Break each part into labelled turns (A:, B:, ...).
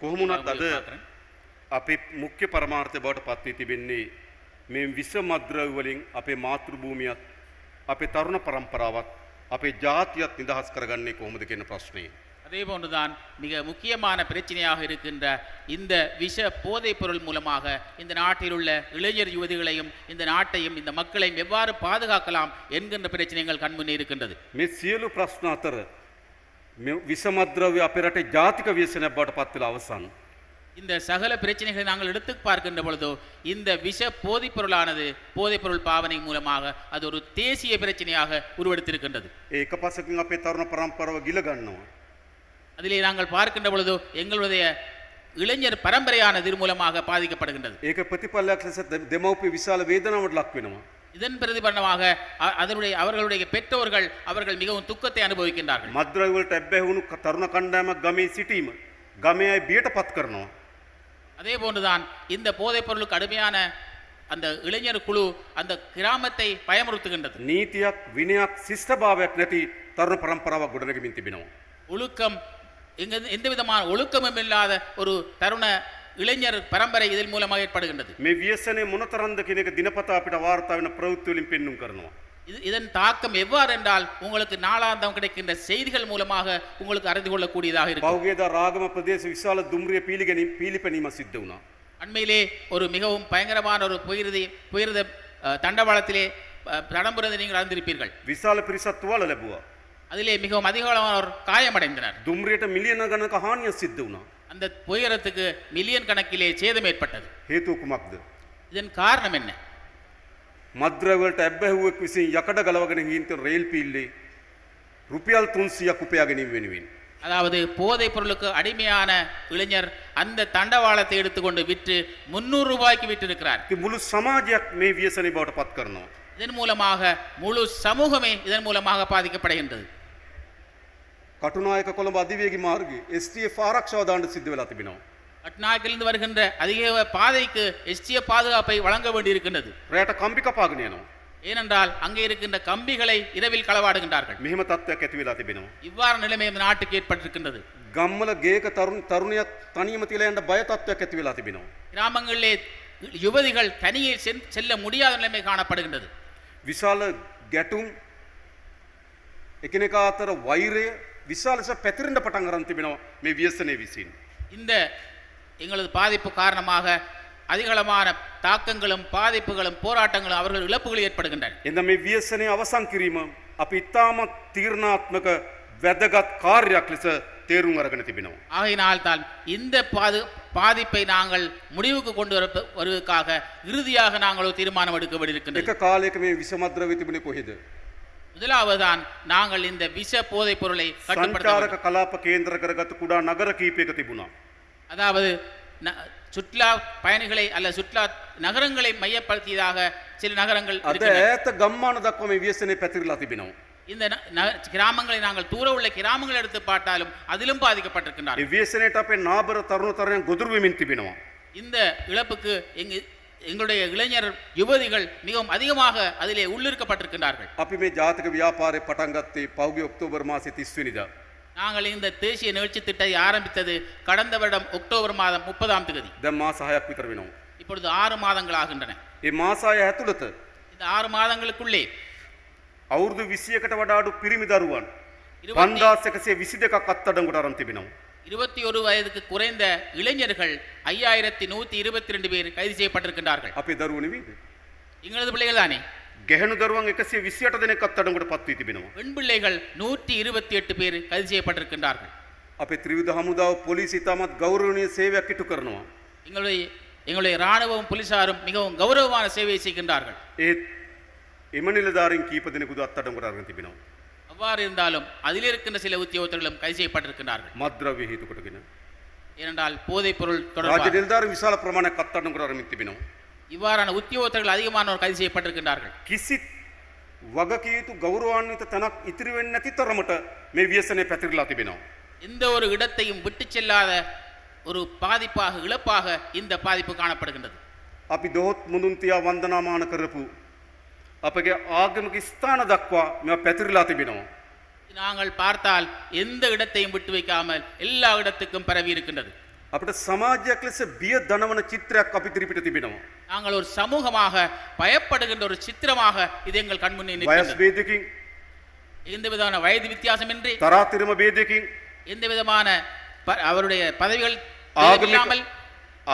A: කොහොමුණත් අද අපේ මුඛ්‍ය පරමාර්ථය බවට පත් වී තිබෙන්නේ මේ විස මද්ද්‍රව්‍ය වලින් අපේ මාතෘ භූමියත් අපේ තරුණ පරම්පරාවත් අපේ ජාතියත් නිදහස් කරගන්නේ කොහොමද කියන ප්‍රශ්නේ.
B: அதே போன்றுதான் மிக முக்கியமான பிரச்சனையாக இருக்கின்ற இந்த விஷ போதைப் பொருள் மூலமாக இந்த நாட்டில் உள்ள இளைஞர் யுவதிகளையும் இந்த நாட்டையும் இந்த மக்களையும் எவ்வாறு பாதுகாக்கலாம் என்கின்ற பிரச்சனைகள் கண்முன்னே இருக்கின்றது.
A: මේ සියලු ප්‍රශ්න අතර මේ විස මද්ද්‍රව්‍ය අපේ රටේ ජාතික ව්‍යසනයක් බවට පත් වෙලා අවසන්.
B: இந்த சகல பிரச்சனைகளை நாங்கள் எடுத்து பார்க்கின்ற பொழுதோ இந்த விஷ போதைப் பொருளானது போதைப் பொருள் பாவனை மூலமாக அது ஒரு தேசிய பிரச்சனையாக உருவெடுத்திருக்கின்றது.
A: ඒක පසකින් අපේ තරුණ පරම්පරාව ගිල ගන්නවා.
B: அதிலே நாங்கள் பார்க்கின்ற பொழுதோ எங்களுடைய இளைஞர் பரம்பரையானது இது மூலமாக பாதிக்கப்படுகின்றது.
A: ඒක ප්‍රතිපලයක් ලෙස දෙමව්පිය විශාල වේදනාවට ලක් වෙනවා.
B: இதன் பிரதிபலனமாக அவர்களுடைய பெற்றோர்கள் அவர்கள் மிகவும் துக்கத்தை அனுபவிக்கின்றார்கள்.
A: මද්ද්‍රව්‍ය වලට ඇබ්බැහි වුණු තරුණ කණ්ඩායමක් ගමේ සිටීම ගමේ අය බියට පත් කරනවා.
B: அதே போன்றுதான் இந்த போதைப் பொருளுக்கு அடிமையான அந்த இளைஞர் குழு அந்த கிராமத்தை பயமுறுத்துகின்றது.
A: නීතියක් විනයක් ශිෂ්ටභාවයක් නැති තරුණ පරම්පරාවක් ගොඩනගමින් තිබෙනවා.
B: ஒழுக்கம் எந்த விதமான ஒழுக்கமும் இல்லாத ஒரு தருண இளைஞர் பரம்பரை இதன் மூலமாக ஏற்படுகின்றது.
A: මේ ව්‍යසනයේ මොනතරම්ද කියන එක දිනපතා අපිට වාර්තා වෙන ප්‍රවෘත්ති වලින් පෙන්눔 කරනවා.
B: இதன் தாக்கம் எவ்வாறு என்றால் உங்களுக்கு நாளாந்தம் கிடைக்கின்ற செய்திகள் மூலமாக உங்களுக்கு அறிந்து கொள்ளக்கூடியதாக இருக்கு.
A: පෞගේදා රාගම ප්‍රදේශ විශාල දුම්රිය පීලිපැනීම සිද්ධ වුණා.
B: அண்மையிலே ஒரு மிகவும் பயங்கரமான ஒரு புயர்த தண்டவாளத்திலே நடம்புறதை நீங்கள் அறிந்திருப்பீர்கள்.
A: විශාල පිරිසක් තුවාල ලැබුවා.
B: அதிலே மிகவும் அதிகளவானோர் காயமடைந்தனர்.
A: දුම්රියට මිලියන ගණනක හානියක් සිද්ධ වුණා.
B: அந்த புயரத்துக்கு மில்லியன் கணக்கிலே சேதம் ஏற்பட்டது.
A: හේතුව කුමක්ද?
B: இதன் காரணம் என்ன?
A: මද්ද්‍රව්‍ය වලට ඇබ්බැහුවෙක් විසින් යකඩ ගලවගෙන ගිහින් තියෙන රේල් පීල්ලේ රුපියල් 300ක් උපයා ගැනීම වෙනුවෙන්.
B: அதாவது போதைப் பொருளுக்கு அடிமையான இளைஞர் அந்த தண்டவாளத்தை எடுத்துக்கொண்டு விற்று 300 ரூபாய்க்கு விற்றிருக்கிறார்.
A: ඉතින් මුළු සමාජයක් මේ ව්‍යසනය බවට පත් කරනවා.
B: இதன் மூலமாக முழு சமூகமே இதன் மூலமாக பாதிக்கப்படுகின்றது.
A: කටුනායක කොළඹ අධිවේගී මාර්ගයේ STF ආරක්ෂාව දාන්න සිද්ධ වෙලා තිබෙනවා.
B: கட்நாயக்கிலிருந்து வருகின்ற அதிக பாதைக்கு STF பாதுகாப்பை வழங்க வேண்டியிருக்கின்றது.
A: රැයට කම්බි කපාගෙන යනවා.
B: ஏனென்றால் அங்கே இருக்கின்ற கம்பிகளை இரவில் களவாடுகின்றார்கள்.
A: මෙහෙම තත්ත්වයක් ඇති වෙලා තිබෙනවා.
B: இவ்வாறு நிலைமை இந்த நாட்டுக்கு ஏற்பட்டிருக்கின்றது.
A: ගම්වල ගේක තරුණියක් තනියම තියලා යන්න බය තත්ත්වයක් ඇති වෙලා තිබෙනවා.
B: கிராமங்களிலே யுவதிகள் தனியே செல்ல முடியாத நிலைமை காணப்படுகின்றது.
A: විශාල ගැටුම් එකිනෙකා අතර වෛරය විශාල ලෙස පැතිරෙන්න පටන් අරන් තිබෙනවා මේ ව්‍යසනයේ විසින්.
B: இந்த எங்களது பாதிப்பு காரணமாக அதிகளமான தாக்கங்களும் பாதிப்புகளும் போராட்டங்களும் அவர்கள் இழப்புகள் ஏற்படுகின்றன.
A: එඳ මේ ව්‍යසනයේ අවසන් කිරීම අපි ඉතාමත් තීරණාත්මක වැදගත් කාර්යයක් ලෙස තේරුම් අරගෙන තිබෙනවා.
B: ஆகையினால் தான் இந்த பாதிப்பை நாங்கள் முடிவுக்கு கொண்டு வருவதற்காக இறுதியாக நாங்கள் ஒரு தீர்மானம் எடுக்க வேண்டியிருக்கின்றது.
A: එක කාලයක මේ විස මද්ද්‍රව්‍ය තිබුණේ කොහෙද?
B: முதலாவதுதான் நாங்கள் இந்த விஷ போதைப் பொருளை கட்டுப்படுத்த
A: සංචාරක කලාප කේන්ද්‍ර කරගත් කුඩා නගර කීපයක තිබුණා.
B: அதாவது சுற்றுலா பயணிகளை அல்ல சுற்றுலா நகரங்களை மையப்படுத்தியதாக சில நகரங்கள்
A: අද ඈත ගම්මාන දක්වා මේ ව්‍යසනය පැතිරලා තිබෙනවා.
B: இந்த கிராமங்களை நாங்கள் தூர உள்ள கிராமங்கள் எடுத்து பார்த்தாலும் அதிலும்
A: මේ
B: பாதிக்கப்பட்டிருக்கின்றார்கள்.
A: ව්‍යසනයට අපේ නාබර තරුණ තරයන් ගොදුරු වෙමින් තිබෙනවා.
B: இந்த இழப்புக்கு எங்களுடைய இளைஞர் யுவதிகள் மிகவும் அதிகமாக அதிலே உள்ளிருக்கப்பட்டிருக்கின்றார்கள்.
A: අපි මේ ජාතික ව්‍යාපාරය පටන් ගත්තේ පෞගේ ඔක්තෝබර් මාසයේ 30 වෙනිදා.
B: நாங்கள் இந்த தேசிய நிகழ்ச்சி திட்டத்தை ஆரம்பித்தது கடந்த வருடம் அக்டோபர் மாதம் 30ஆம் தேதி.
A: දැන් මාස 6ක් විතර වෙනවා.
B: இப்பொழுது 6 மாதங்கள் ஆகின்றன.
A: මේ මාස 6 ඇතුළත
B: இந்த 6 மாதங்களுக்குள்ளே
A: අවුරුදු 21කට වඩා අඩු පිරිමි දරුවන් 5122ක් අත්අඩංගුවට අරන් තිබෙනවා.
B: 21 வயதுக்கு குறைந்த இளைஞர்கள் 5122 பேர் கைது செய்யப்பட்டிருக்கின்றார்கள்.
A: අපේ දරුවෝ නෙවෙයිද?
B: எங்களது பிள்ளைகள் தானே.
A: ගැහැණු දරුවන් 128 දෙනෙක් අත්අඩංගුවට පත් වී තිබෙනවා.
B: பெண் பிள்ளைகள் 128 பேர் கைது செய்யப்பட்டிருக்கின்றார்கள்.
A: අපේ ත්‍රිවිධ හමුදාව පොලිසිය තාමත් ගෞරවනීය සේවයක් ඉටු කරනවා.
B: எங்களுடைய இராணுவம் போலீசாரும் மிகவும் கௌரவமான சேவை செய்கின்றார்கள்.
A: ඒත් එම නිලධාරීන් කීප දෙනෙකුද අත්අඩංගුවට අරන් තිබෙනවා.
B: அவ்வாறு இருந்தாலும் அதில் இருக்கின்ற சில உத்தியோகத்தர்களும் கைது செய்யப்பட்டிருக்கின்றார்கள்.
A: මද්ද්‍රව්‍ය හේතු කොටගෙන
B: ஏனென்றால் போதைப் பொருள்
A: රාජ්‍ය
B: தொடர்பாக
A: නිලධාරීන් විශාල ප්‍රමාණයක් අත්අඩංගුවට අරන් තිබෙනවා.
B: இவ்வாறான உத்தியோகத்தர்கள் அதிகமானோர் கைது செய்யப்பட்டிருக்கின்றார்கள்.
A: කිසිත් වගකිය යුතු ගෞරවාන්විත තැනක් ඉතිරි වෙන්නේ නැති තරමට මේ ව්‍යසනය පැතිරලා තිබෙනවා.
B: எந்த ஒரு இடத்தையும் விட்டு செல்லாத ஒரு பாதிப்பாக இழப்பாக இந்த பாதிப்பு காணப்படுகின்றது.
A: අපි දොහොත් මුදුන් තියා වන්දනාමාන කරපු අපගේ ආගමික ස්ථාන දක්වා මේවා පැතිරලා තිබෙනවා.
B: நாங்கள் பார்த்தால் எந்த இடத்தையும் விட்டு வைக்காமல் எல்லா இடத்துக்கும் பரவி இருக்கின்றது.
A: අපිට සමාජයක් ලෙස බිය දනවන චිත්‍රයක් අපි ඉදිරිපිට තිබෙනවා.
B: நாங்கள் ஒரு சமூகமாக பயப்படுகின்ற ஒரு சித்திரமாக இது எங்கள் கண்முன்னே
A: වයස්
B: நிற்கின்றது.
A: ભેදකින්,
B: எந்த விதமான வயது வித்தியாசமின்றி,
A: තරාතිරම ભેදකින්,
B: எந்த விதமான அவருடைய பதவிகள்
A: ආගමික
B: இல்லாமல்,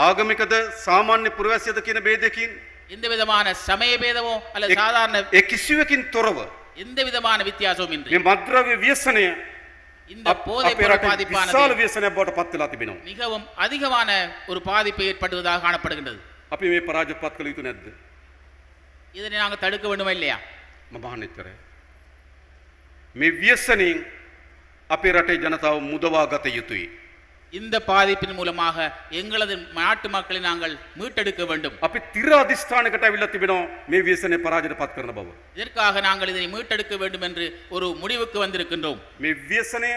A: ආගමිකද සාමාන්‍ය පුරවැසියද කියන ભેදකින්,
B: எந்த விதமான சமய பேதமோ அல்லது சாதாரண
A: ඒ කිසිවකින් තොරව
B: எந்த விதமான வித்தியாசமும் இன்றி
A: මේ මද්ද්‍රව්‍ය ව්‍යසනය
B: இந்த போதை
A: අපේ
B: பொருள்
A: රටේ
B: பாதிப்பானது
A: විශාල ව්‍යසනයක් බවට පත් වෙලා තිබෙනවා.
B: மிகவும் அதிகமான ஒரு பாதிப்பை ஏற்படுவதாக காணப்படுகின்றது.
A: අපි මේ පරාජය පත් කළ යුතු නැද්ද?
B: இதனை நாங்கள் தடுக்க வேண்டுமா இல்லையா?
A: මම අහන්නේ එච්චරයි. මේ ව්‍යසනයෙන් අපේ රටේ ජනතාව මුදවා ගත යුතුයි.
B: இந்த பாதிப்பின் மூலமாக எங்களது நாட்டு மக்களை நாங்கள் மீட்டெடுக்க வேண்டும்.
A: අපි තිර අධිෂ්ඨානයකට ඇවිල්ලා තිබෙනවා මේ ව්‍යසනය පරාජයට පත් කරන බව.
B: இதற்காக நாங்கள் இதனை மீட்டெடுக்க வேண்டும் என்று ஒரு முடிவுக்கு வந்திருக்கின்றோம்.
A: මේ ව්‍යසනය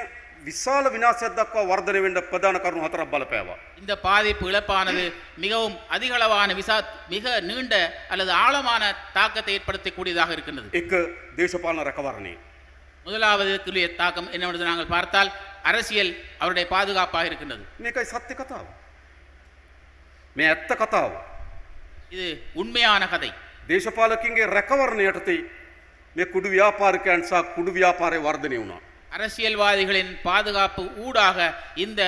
A: විශාල විනාශයක් දක්වා වර්ධනය වෙන්න ප්‍රධාන කරුණු හතරක් බලපෑවා.
B: இந்த பாதிப்பு இழப்பானது மிகவும் அதிகளவான மிக நீண்ட அல்லது ஆழமான தாக்கத்தை ஏற்படுத்தக்கூடியதாக இருக்கின்றது.
A: එක දේශපාලන රැකවරණය.
B: முதலாவது தாக்கம் என்னவென்று நாங்கள் பார்த்தால் அரசியல் அவருடைய பாதுகாப்பாக இருக்கின்றது.
A: මේකයි සත්‍ය කතාව. මේ ඇත්ත කතාව.
B: இது உண்மையான கதை.
A: දේශපාලකින්ගේ රැකවරණ යටතේ මේ කුඩු ව්‍යාපාරිකයන් සහ කුඩු ව්‍යාපාරය වර්ධනය වුණා.
B: அரசியல்வாதிகளின் பாதுகாப்பு ஊடாக இந்த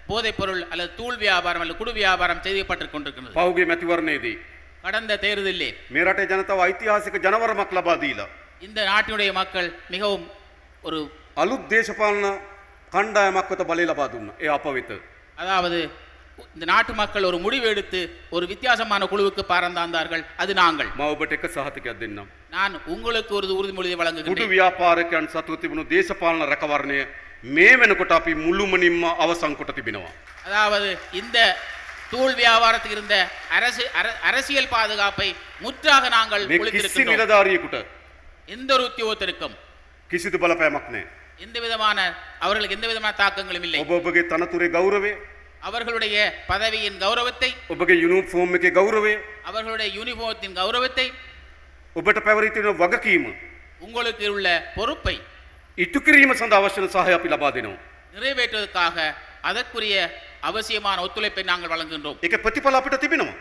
B: போதைப்பொருள் அல்லது தூள் வியாபாரம் அல்லது குடு வியாபாரம் செய்யப்பட்டுக் கொண்டிருக்கிறது.
A: පෞගේ මැතිවරණයේදී
B: கடந்த தேர்தலிலே
A: මේ රටේ ජනතාව ඓතිහාසික ජනවරමක් ලබා දීලා
B: இந்த நாட்டினுடைய மக்கள் மிகவும் ஒரு
A: අලුත් දේශපාලන කණ්ඩායමක් වෙත බලය ලබා දුන්නා. ඒ අප වෙත.
B: அதாவது இந்த நாட்டு மக்கள் ஒரு முடிவு எடுத்து ஒரு வித்தியாசமான குழுவுக்கு பறந்தார்கள். அது நாங்கள்.
A: මම ඔබට එක සහතිකයක් දෙන්නම්.
B: நான் உங்களுக்கு ஒரு உறுதிமொழியை
A: කුඩු
B: வழங்குகிறேன்.
A: ව්‍යාපාරිකයන් සතුව තිබුණු දේශපාලන රැකවරණය මේ වෙනකොට අපි මුළුමනින්ම අවසන් කොට තිබෙනවා.
B: அதாவது இந்த தூள் வியாபாரத்துக்கு இருந்த அரசியல் பாதுகாப்பை முற்றாக நாங்கள்
A: මේ කිසි
B: ஒழித்திருக்கின்றோம்.
A: නිලධාරියෙකුට
B: எந்த ஒரு உத்தியோகத்திற்கும்
A: කිසිදු බලපෑමක් නැහැ.
B: எந்த விதமான அவர்களுக்கு எந்த விதமான தாக்கங்களும் இல்லை.
A: ඔබ ඔබගේ තනතුරේ ගෞරවය,
B: அவர்களுடைய பதவியின் கௌரவத்தை,
A: ඔබගේ යුනිෆෝම් එකේ ගෞරවය,
B: அவர்களுடைய யூனிஃபார்த்தின் கௌரவத்தை,
A: ඔබට පැවරී තියෙන වගකීම
B: உங்களுக்கு உள்ள பொறுப்பை
A: ඉටු කිරීම සඳහා අවශ්‍ය වන සහාය අපි ලබා දෙනවා.
B: நிறைவேற்றுவதற்காக அதற்குரிய அவசியமான ஒத்துழைப்பை நாங்கள் வழங்குகின்றோம்.
A: ඒක ප්‍රතිඵල අපිට තිබෙනවා.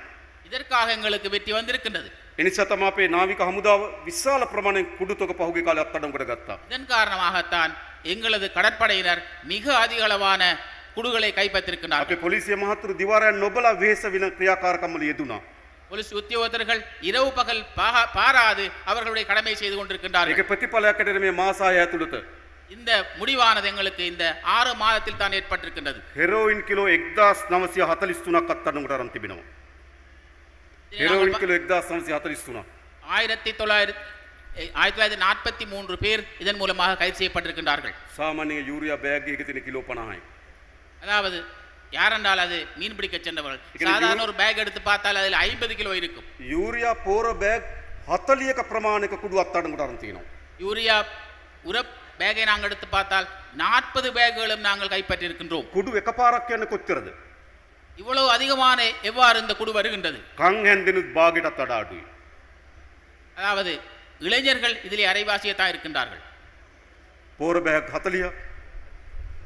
B: இதற்காக எங்களுக்கு வெற்றி வந்திருக்கின்றது.
A: එනිසා තමයි අපේ නාවික හමුදාව විශාල ප්‍රමාණයෙන් කුඩු තොග පහුගිය කාලේ අත්අඩංගුවට ගත්තා.
B: இதன் காரணமாகத்தான் எங்களது கடற்படையினர் மிக அதிக அளவான குடுகளை கைப்பற்றிருக்கின்றார்கள்.
A: අපේ පොලිසිය මහතුරු දිවාරයන් නොබලා වෙහෙස වෙන ක්‍රියාකාරකම් වල යෙදුණා.
B: போலீஸ் உத்தியோகத்தர்கள் இரவு பகல் பாராது அவர்களுடைய கடமை செய்து கொண்டிருக்கின்றார்கள்.
A: ඒක ප්‍රතිඵලයකට මේ මාස 6 ඇතුළත
B: இந்த முடிவானது எங்களுக்கு இந்த 6 மாதத்தில் தான் ஏற்பட்டிருக்கின்றது.
A: හෙරෝයින් කිලෝ 1943ක් අත්අඩංගුවට අරන් තිබෙනවා. Heroin kilo 1943.
B: 1943 பேர் இதன் மூலமாக கைது செய்யப்பட்டிருக்கின்றார்கள்.
A: සාමාන්‍ය යූරියා බෑග් එකක තියෙන කිලෝ 50යි.
B: அதாவது யாரென்றால் அது மீன் பிடிக்க சென்றவர்கள். சாதாரண ஒரு பேக் எடுத்து பார்த்தால் அதில் 50 கிலோ இருக்கும்.
A: යූරියා පෝර බෑග් 40ක ප්‍රමාණයක කුඩු අත්අඩංගුවට අරන් තියෙනවා.
B: யூரியா உரப் பேக்கை நாங்கள் எடுத்து பார்த்தால் 40 பேக்குகளும் நாங்கள் கைப்பற்றி இருக்கின்றோம்.
A: කුඩු එකපාරක් යන්නේ කොච්චරද?
B: இவ்வளவு அதிகமான எவ்வாறு இந்த குடு வருகின்றது?
A: කන් හැන්දෙනුත් භාගයටත් වඩා අඩුයි.
B: அதாவது இளைஞர்கள் இதிலே அரைவாசியத்தான் இருக்கின்றார்கள்.
A: පෝර බෑග් 40,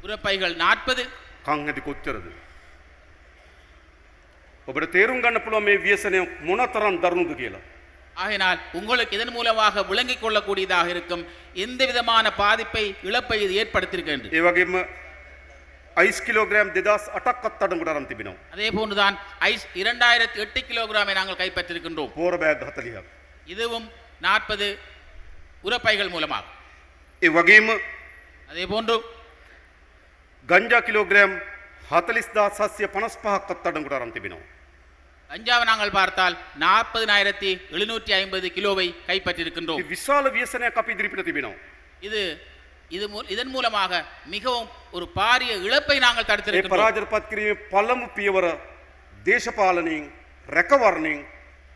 B: உரப்பைகள் 40.
A: කන් හැදි කොච්චරද? ඔබට තේරුම් ගන්න පුළුවන් මේ ව්‍යසනය මොනතරම් දරුණුද කියලා.
B: ஆகையினால் உங்களுக்கு இதன் மூலமாக விளங்கிக் கொள்ளக்கூடியதாக இருக்கும் எந்த விதமான பாதிப்பை இழப்பை இது ஏற்படுத்தியிருக்கின்றது.
A: ඒ වගේම අයිස් කිලෝග්‍රෑම් 2008ක් අත්අඩංගුවට අරන් තිබෙනවා.
B: அதே போன்றுதான் ஐஸ் 2008 கிலோகிராமை நாங்கள் கைப்பற்றிருக்கின்றோம்.
A: පෝර බෑග් 40ක්.
B: இதுவும் 40 உரப்பைகள் மூலமாக.
A: ඒ වගේම
B: அதே போன்று
A: ගංජා කිලෝග්‍රෑම් 40755ක් අත්අඩංගුවට අරන් තිබෙනවා.
B: கஞ்சாவை நாங்கள் பார்த்தால் 40,750 கிலோவை கைப்பற்றியிருக்கின்றோம்.
A: මේ විශාල ව්‍යසනයක් අපි ඉදිරිපිට තිබෙනවා.
B: இதன் மூலமாக மிகவும் ஒரு பாரிய இழப்பை நாங்கள்
A: ඒ
B: தடுத்திருக்கின்றோம்.
A: පරාජයට පත් කිරීමේ පළමු පියවර දේශපාලනයෙන් රැකවරණයෙන්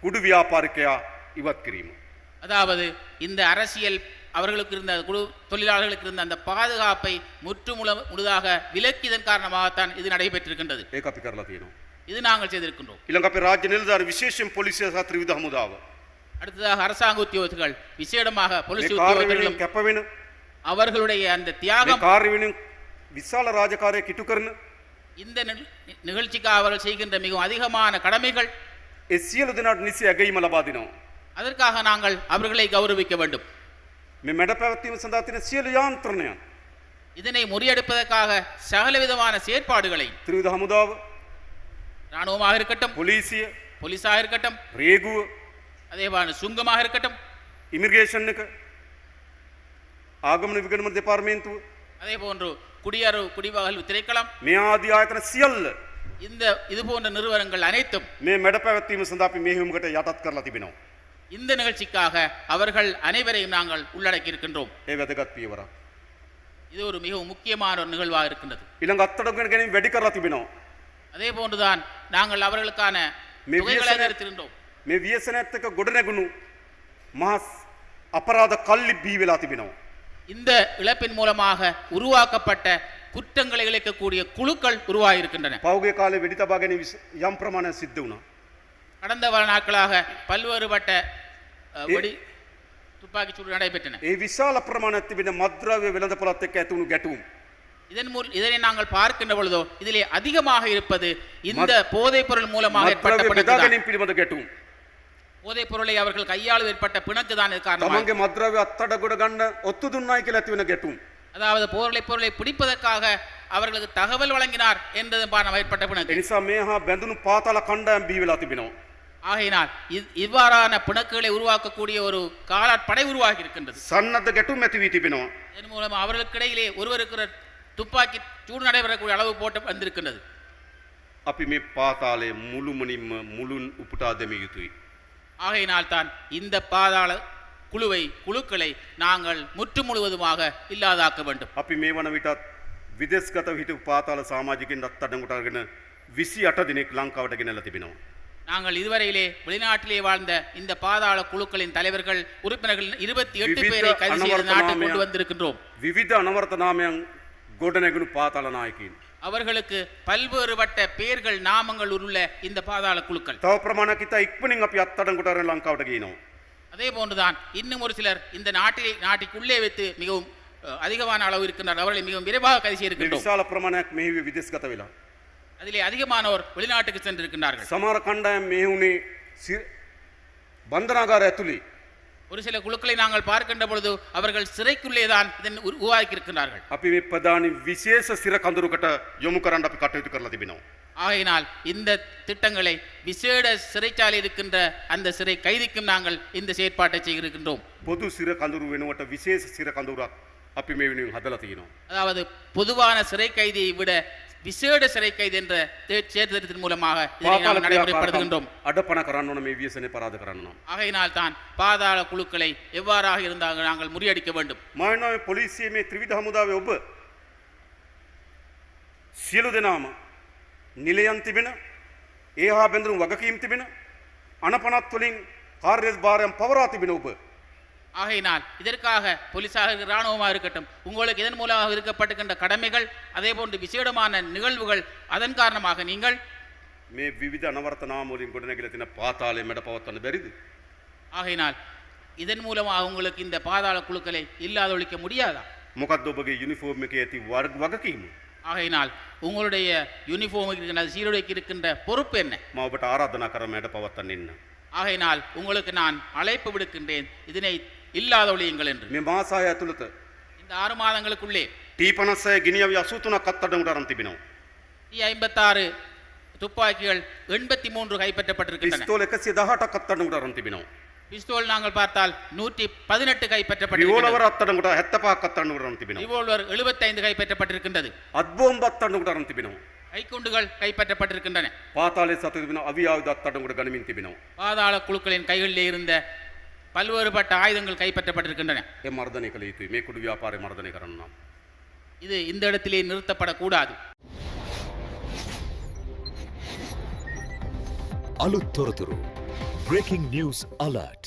A: කුඩු ව්‍යාපාරිකයා ඉවත් කිරීම.
B: அதாவது இந்த அரசியல் அவர்களுக்கு இருந்த குழு தொழிலாளர்களுக்கு இருந்த அந்த பாதுகாப்பை முழுதாக விலக்கியதன் காரணமாகத்தான் இது நடைபெற்றிருக்கின்றது.
A: ඒක අපි කරලා තියෙනවා.
B: இது நாங்கள் செய்திருக்கின்றோம்.
A: ඊළඟ අපේ රාජ්‍ය නිලධාරී විශේෂයෙන් පොලිසිය සහ ත්‍රිවිධ හමුදාව
B: அடுத்ததாக அரசாங்க உத்தியோகர்கள் விசேடமாக
A: මේ
B: போலீஸ்
A: කාර්ය
B: உத்தியோகர்களும்
A: වෙනුවෙන් කැපවෙන
B: அவர்களுடைய அந்த
A: මේ
B: தியாகம்
A: කාර්ය වෙනුවෙන් විශාල රාජකාරියක් ඉටු කරන
B: இந்த நிகழ்ச்சிக்காக அவர்கள் செய்கின்ற மிகவும் அதிகமான கடமைகள்.
A: ඒ සියලු දෙනාට නිසි ඇගීම ලබා දෙනවා.
B: அதற்காக நாங்கள் அவர்களை கௌரவிக்க வேண்டும்.
A: මේ මැඩ පැවැත්වීම සඳහා තියෙන සියලු යාන්ත්‍රණයන්
B: இதனை முறியடிப்பதற்காக சகலவிதமான செயற்பாடுகளை
A: ත්‍රිවිධ හමුදාව,
B: இராணுவமாக இருக்கட்டும்,
A: පොලිසිය,
B: போலீஸாக இருக்கட்டும்,
A: රේගුව,
B: அதேபான சுங்கமாக இருக்கட்டும்,
A: ඉමිග්‍රේෂන් එක, ආගමන විගණන දෙපාර්තමේන්තුව,
B: அதே போன்று குடிவகல் திணைக்களம்,
A: මේ ආදී ආයතන සියල්ල
B: இந்த இது போன்ற நிறுவனங்கள் அனைத்தும்
A: මේ මැඩ පැවැත්වීම සඳහා අපි මෙහෙයුමකට යටත් කරලා තිබෙනවා.
B: இந்த நிகழ்ச்சிக்காக அவர்கள் அனைவரையும் நாங்கள் உள்ளடக்கி இருக்கின்றோம்.
A: ඒ වැදගත් පියවරක්.
B: இது ஒரு மிகவும் முக்கியமான ஒரு நிகழ்வாக இருக்கின்றது.
A: ඊළඟ අත්අඩංගුවට ගැනීම වැඩි කරලා තිබෙනවා.
B: அதே போன்றுதான் நாங்கள் அவர்களுக்கான தொகைகளை அதிகரித்திருந்தோம்.
A: මේ ව්‍යසනයත් එක්ක ගොඩනැගුණු මහා අපරාධ කල්ලි බිහි වෙලා තිබෙනවා.
B: இந்த இழப்பின் மூலமாக உருவாக்கப்பட்ட குற்றங்களை இழைக்கக்கூடிய குழுக்கள் உருவாகி இருக்கின்றன.
A: පෞගේ කාලේ වෙඩි තබා ගැනීම යම් ප්‍රමාණයක් සිද්ධ වුණා.
B: கடந்த பல நாட்களாக பல்வேறுபட்ட வெடி துப்பாக்கிச்சூடு நடைபெற்றன.
A: ඒ විශාල ප්‍රමාණයක් තිබෙන මත්ද්‍රව්‍ය වෙළඳපොළත් එක්ක ඇතුණු ගැටුම්.
B: இதனை நாங்கள் பார்க்கின்ற பொழுதோ இதிலே அதிகமாக இருப்பது இந்த போதைப் பொருள் மூலமாக ஏற்பட்ட பிணக்கு.
A: පිළිබඳ ගැටුම්.
B: போதைப் பொருளை அவர்கள் கையாள ஏற்பட்ட பிணக்கு தான் காரணம்.
A: තමන්ගේ මත්ද්‍රව්‍ය අත්අඩංගුවට ගන්න ඔත්තු දුන්නායි කියලා ඇති වෙන ගැටුම්.
B: அதாவது பொருளை பிடிப்பதற்காக அவர்களுக்கு தகவல் வழங்கினார் என்பது காரணமாக ஏற்பட்ட பிணக்கு.
A: ඒ නිසා මේ හා බැඳුණු පාතාල කණ්ඩායම් බිහි වෙලා තිබෙනවා.
B: ஆகையினால் இவ்வாறான பிணக்குகளை உருவாக்கக்கூடிய ஒரு காலாட்படை உருவாகி இருக்கின்றது.
A: සන්නද්ධ ගැටුම් ඇති වී තිබෙනවා.
B: இதன் மூலம் அவர்களுக்கிடையிலே ஒருவருக்கு துப்பாக்கி சூடு நடைபெறக்கூடிய அளவு போட்டு வந்திருக்கின்றது.
A: අපි මේ පාතාලයේ මුළුමනින්ම මුළුන් උපුටා දැමිය යුතුයි.
B: ஆகையினால் தான் இந்த பாதாள குழுக்களை நாங்கள் முற்று முழுவதுமாக இல்லாதாக்க வேண்டும்.
A: අපි මේ වන විටත් විදේශගත හිටපු පාතාල සමාජිකින් අත්අඩංගුවට අරගෙන 28 දිනක් ලංකාවට ගෙනල්ලා තිබෙනවා.
B: நாங்கள் இதுவரையிலே வெளிநாட்டிலே வாழ்ந்த இந்த பாதாள குழுக்களின் தலைவர்கள் உறுப்பினர்கள் 28 பேரை கைது செய்து நாட்டுக்கு கொண்டு வந்திருக்கின்றோம்.
A: විවිධ අනවරත නාමයන් ගොඩනැගුණු පාතාල නායකයින්.
B: அவர்களுக்கு பல்வேறுபட்ட பெயர்கள் நாமங்கள் உள்ள இந்த பாதாள குழுக்கள்.
A: තව ප්‍රමාණයක් ඉතා ඉක්මනින් අපි අත්අඩංගුවට අරගෙන ලංකාවට ගේනවා.
B: அதே போன்றுதான் இன்னும் ஒரு சிலர் இந்த நாட்டுக்குள்ளே வைத்து மிகவும் அதிகமான அளவு இருக்கின்றனர். அவர்களை மிகவும் விரைவாக கைது செய்திருக்கின்றோம்.
A: විශාල ප්‍රමාණයක් මෙහි විදේශගත වෙලා.
B: அதிலே அதிகமானோர் வெளிநாட்டுக்கு சென்றிருக்கின்றார்கள்.
A: සමහර කණ්ඩායම් මෙහි උනේ බන්ධනාගාර ඇතුලේ.
B: ஒரு சில குழுக்களை நாங்கள் பார்க்கின்ற பொழுது அவர்கள் சிறைக்குள்ளே தான் இதன் உருவாக்கி இருக்கிறார்கள்.
A: අපි මේ ප්‍රධානි විශේෂ සිර කඳුරකට යොමු කරන්න අපි කටයුතු කරලා තිබෙනවා.
B: ஆகையினால் இந்த திட்டங்களை விசேட சிறைச்சாலை இருக்கின்ற அந்த சிறை கைதிக்கும் நாங்கள் இந்த செயற்பாட்டை செய்திருக்கின்றோம்.
A: පොදු සිර කඳුරු වෙනුවට විශේෂ සිර කඳුරක් අපි මේ වෙනුවෙන් හදලා තියෙනවා.
B: அதாவது பொதுவான சிறை கைதியை விட விசேட சிறை கைதி என்ற சேர்த்தத்தின் மூலமாக இதனை நாம் நடைமுறைப்படுத்துகின்றோம்.
A: අඩපණ කරන්න ඕන මේ ව්‍යසනේ පරාද කරන්න නම්.
B: ஆகையினால் தான் பாதாள குழுக்களை எவ்வாறாக இருந்தால் நாங்கள் முறியடிக்க வேண்டும்.
A: මානව පොලිසිය මේ ත්‍රිවිධ හමුදාවේ ඔබ සියලු දෙනාම නිලයන් තිබෙන ඒ හා බැඳුණු වගකීම් තිබෙන අනපනත් වලින් කාර්යභාරයන් පවරා තිබෙන ඔබ
B: ஆகையினால் இதற்காக போலீசாக இராணுவமாக இருக்கட்டும் உங்களுக்கு இதன் மூலமாக இருக்கப்பட்டுகின்ற கடமைகள் அதே போன்று விசேடமான நிகழ்வுகள் அதன் காரணமாக நீங்கள்
A: මේ විවිධ අනවරත නාම වලින් ගොඩනැගිලා තියෙන පාතාලයේ මැඩ පවත්වන්න බැරිද?
B: ஆகையினால் இதன் மூலமாக உங்களுக்கு இந்த பாதாள குழுக்களை இல்லாதொழிக்க முடியாதா?
A: මොකද්ද ඔබගේ යුනිෆෝම් එකේ ඇති වගකීම?
B: ஆகையினால் உங்களுடைய யூனிஃபார்ம் இருக்கின்ற சீருடைக்கு இருக்கின்ற பொறுப்பு என்ன?
A: මම ඔබට ආරාධනා කරා මැඩ පවත්වන්න ඉන්න.
B: ஆகையினால் உங்களுக்கு நான் அழைப்பு விடுக்கின்றேன் இதனை இல்லாதொழியுங்கள் என்று.
A: මේ මාසය ඇතුළත
B: இந்த 6 மாதங்களுக்குள்ளே
A: T56 ගිනියවි 83ක් අත්අඩංගුවට අරන් තිබෙනවා.
B: T56 துப்பாக்கிகள் 83 கைப்பற்றப்பட்டிருக்கின்றன.
A: පිස්තෝල 118ක් අත්අඩංගුවට අරන් තිබෙනවා.
B: பிஸ்டோல் நாங்கள் பார்த்தால் 118 கைப்பற்றப்பட்டிருக்கிறது.
A: රිවෝල්වර් අත්අඩංගුවට 75ක් අත්අඩංගුවට අරන් තිබෙනවා.
B: ரிவால்வர் 75 கைப்பற்றப்பட்டிருக்கின்றது.
A: අත්බෝම්බ අත්අඩංගුවට අරන් තිබෙනවා.
B: கைக்குண்டுகள் கைப்பற்றப்பட்டிருக்கின்றன.
A: පාතාලයේ සතු තිබෙන අවි ආයුධ අත්අඩංගුවට ගනිමින් තිබෙනවා.
B: பாதாள குழுக்களின் கைகளிலே இருந்த பல்வேறுபட்ட ஆயுதங்கள் கைப்பற்றப்பட்டிருக்கின்றன.
A: ඒ මර්ධනය කළ යුතුයි. මේ කුඩු ව්‍යාපාරය මර්ධනය කරන්න නම්.
B: இது இந்த இடத்திலே நிறுத்தப்படக்கூடாது.
C: අලුත් තොරතුරු Breaking News Alert.